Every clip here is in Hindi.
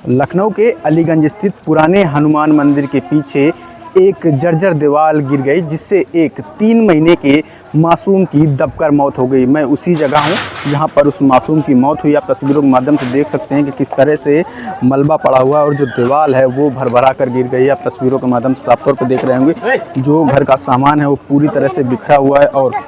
लखनऊ के अलीगंज स्थित पुराने हनुमान मंदिर के पीछे एक जर्जर दीवार गिर गई, जिससे एक 3 महीने के मासूम की दबकर मौत हो गई। मैं उसी जगह हूं जहां पर उस मासूम की मौत हुई। आप तस्वीरों के माध्यम से देख सकते हैं कि किस तरह से मलबा पड़ा हुआ है और जो दीवार है वो भरभरा कर गिर गई। आप तस्वीरों के माध्यम से साफ तौर पर देख रहे होंगे, जो घर का सामान है वो पूरी तरह से बिखरा हुआ है और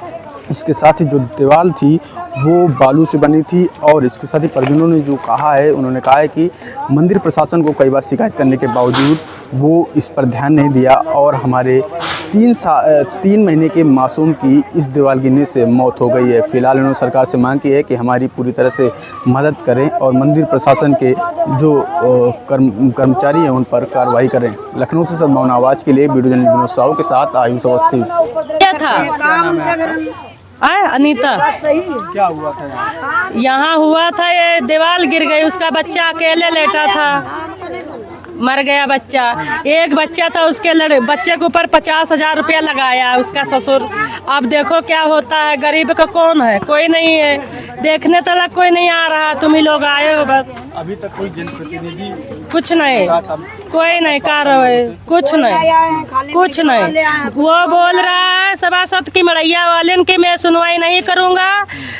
इसके साथ ही जो दीवार थी वो बालू से बनी थी। और इसके साथ ही परिजनों ने जो कहा है, उन्होंने कहा है कि मंदिर प्रशासन को कई बार शिकायत करने के बावजूद वो इस पर ध्यान नहीं दिया और हमारे 3 महीने के मासूम की इस दीवार गिरने से मौत हो गई है। फिलहाल उन्होंने सरकार से मांग की है कि हमारी पूरी तरह से मदद करें और मंदिर प्रशासन के जो कर्मचारी हैं उन पर कार्रवाई करें। लखनऊ से सदभावना आवाज़ के लिए वीडियो जर्नलिस्ट विनोद साहू के साथ आयुष अवस्थी। अनीता, क्या हुआ था यहाँ हुआ था ये दीवार गिर गई, उसका बच्चा अकेले लेटा था, मर गया बच्चा। एक बच्चा था, उसके बच्चे के ऊपर 50,000 रुपया लगाया उसका ससुर। अब देखो क्या होता है, गरीब का कौन है, कोई नहीं है, देखने तक कोई नहीं आ रहा। तुम ही लोग आए हो बस। अभी तक कोई जनप्रतिनिधि कुछ नहीं, कोई नहीं कार्रवाई, कुछ नहीं। वो बोल रहा है सभासद की मड़ैया वाले की मैं सुनवाई नहीं करूँगा,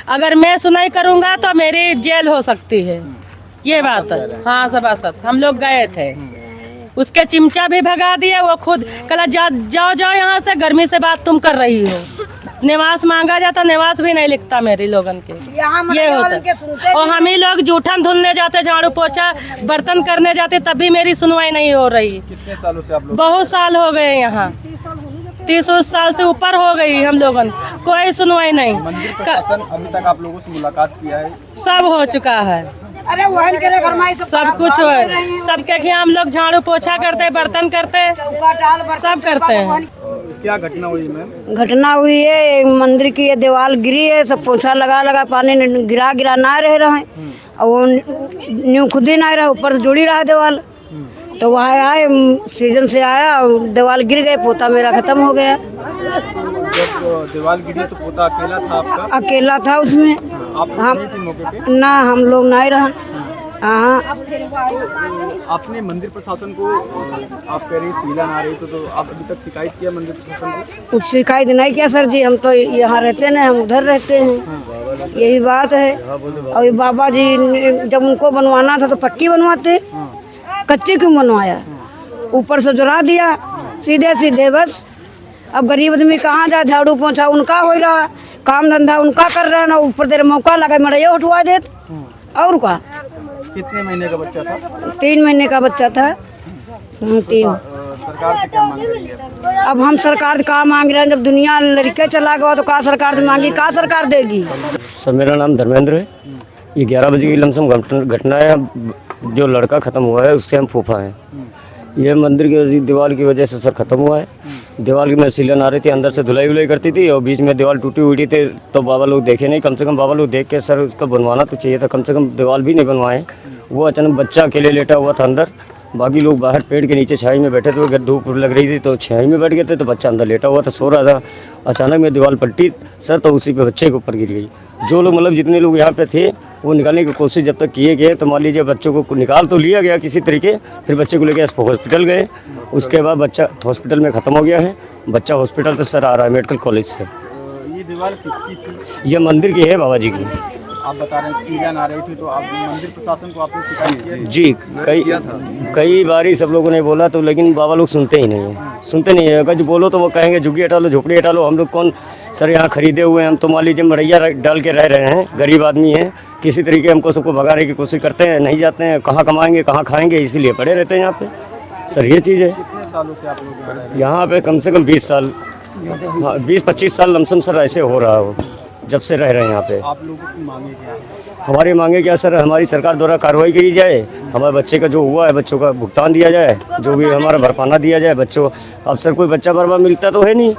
अगर मैं सुनवाई करूँगा तो मेरी जेल हो सकती है। ये बात है। हाँ सभासद, हम लोग गए थे, उसके चिमचा भी भगा दिया। वो खुद कल जाओ यहाँ से, गर्मी से बात तुम कर रही हो। निवास मांगा जाता, निवास भी नहीं लिखता मेरी लोगन के। ये होता। और हम ही लोग जूठन धुलने जाते, झाड़ू पोछा बर्तन करने जाते, तब भी मेरी सुनवाई नहीं हो रही। कितने सालों से आप लोग? बहुत साल हो गए यहाँ, 30 साल से ऊपर हो गई हम लोगन, कोई सुनवाई नहीं। मंदिर प्रशासन अभी तक आप लोगों से मुलाकात किया है? सब हो चुका है, सब कुछ है। सबके यहाँ हम लोग झाड़ू पोछा करते, बर्तन करते, सब करते हैं। क्या घटना हुई मैम? घटना हुई है, मंदिर की ये दीवार गिरी है, सब पोछा लगा पानी गिरा ना रह रहा है और वो न्यू खुद ही ना रहा, ऊपर से जुड़ी रहा दीवार। तो वहाँ आए, सीजन से आया, दीवार गिर गए, पोता मेरा खत्म हो गया। जब दीवार गिरी तो पोता अकेला था आपका? अकेला था उसमें। आप मौके पे? ना, हम लोग नहीं रहा। हाँ, आपने मंदिर प्रशासन को, आप कह रही सीलन आ रही तो आप अभी तक शिकायत किया मंदिर प्रशासन को? कुछ शिकायत नहीं किया सर जी, हम तो यहाँ रहते नहीं, हम उधर रहते हैं। यही बात है। और बाबा जी जब उनको बनवाना था तो पक्की बनवाते, कच्ची क्यों बनवाया? ऊपर से जुड़ा दिया सीधे बस। अब गरीब आदमी कहाँ जाए, झाड़ू पोछा उनका हो रहा, काम धंधा उनका कर रहे ना, ऊपर तेरे मौका लगा मड़ैया उठवा देते। और क्या? कितने महीने का बच्चा था? 3 महीने का बच्चा था। 3। सरकार से क्या मांग रही है? अब हम सरकार से क्या मांग रहे हैं? जब दुनिया लड़के चला गया तो का सरकार से मांगी, का सरकार देगी? सर मेरा नाम धर्मेंद्र है। ये 11 बजे की लमसम घटना है। जो लड़का ख़त्म हुआ है उससे हम फूफा हैं। ये मंदिर की दीवार की वजह से सर ख़त्म हुआ है। दीवार की में सीलन आ रही थी, अंदर से धुलाई वुलाई करती थी और बीच में दीवार टूटी हुई थी, तो बाबा लोग देखे नहीं। कम से कम बाबा लोग देख के सर उसका बनवाना तो चाहिए था, कम से कम दीवार भी नहीं बनवाए। वो अचानक बच्चा अकेले लेटा हुआ था अंदर, बाकी लोग बाहर पेड़ के नीचे छाई में बैठे थे। अगर धूप लग रही थी तो छाई में बैठ गए थे, तो बच्चा अंदर लेटा हुआ था, सो रहा था। अचानक में दीवार पलटी सर, तो उसी पे बच्चे के ऊपर गिर गई। जो लोग मतलब जितने लोग यहाँ पे थे वो निकालने की कोशिश जब तक किए गए, तो मान लीजिए बच्चों को निकाल तो लिया गया किसी तरीके। फिर बच्चे को लेकर हॉस्पिटल गए, उसके बाद बच्चा हॉस्पिटल में ख़त्म हो गया है। बच्चा हॉस्पिटल से सर आ रहा है मेडिकल कॉलेज से। ये दीवार किसकी थी? ये मंदिर की है, बाबा जी की। आप बता रहे हैं सीलन आ रही थी, तो आप मंदिर प्रशासन को आपने शिकायत किया? जी, कई बारी सब लोगों ने बोला, तो लेकिन बाबा लोग सुनते ही नहीं है, सुनते नहीं है। अगर जो बोलो तो वो कहेंगे झुग्गी हटा लो, झोपड़ी हटा लो। हम लोग कौन सर यहाँ खरीदे हुए हैं, हम तो मान लीजिए मड़ैया डाल के रह रहे हैं, गरीब आदमी हैं। किसी तरीके हमको सबको भगाने की कोशिश करते हैं, नहीं जाते हैं, कहाँ कमाएंगे कहाँ खाएंगे, इसीलिए पड़े रहते हैं यहाँ पे सर। ये चीज़ है। कितने सालों से आप लोग यहाँ पे? कम से कम 20 साल, हाँ 20-25 साल लमसम सर ऐसे हो रहा हो, जब से रह रहे हैं यहाँ पे। आप लोगों की मांगे क्या है? हमारी मांगे क्या सर, हमारी सरकार द्वारा कार्रवाई की जाए, हमारे बच्चे का जो हुआ है बच्चों का भुगतान दिया जाए, जो भी हमारा भरपाना दिया जाए बच्चों। अब सर कोई बच्चा बर्बाद मिलता तो है नहीं,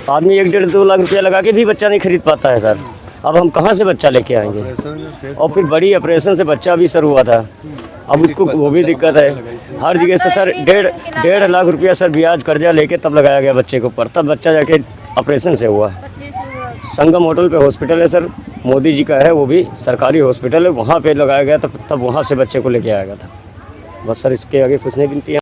आदमी 1-1.5-2 लाख रुपया लगा के भी बच्चा नहीं खरीद पाता है सर। अब हम कहाँ से बच्चा लेके आएंगे? और फिर बड़ी ऑपरेशन से बच्चा भी सर हुआ था, अब उसको वो भी दिक्कत है। हर जगह से सर 1.5 लाख रुपया सर ब्याज कर्जा लेके तब लगाया गया बच्चे के ऊपर, तब बच्चा जाके ऑपरेशन से हुआ। संगम होटल पे हॉस्पिटल है सर, मोदी जी का है, वो भी सरकारी हॉस्पिटल है, वहाँ पे लगाया गया, तब वहाँ से बच्चे को लेके आया गया था। बस सर इसके आगे कुछ नहीं गिनती है।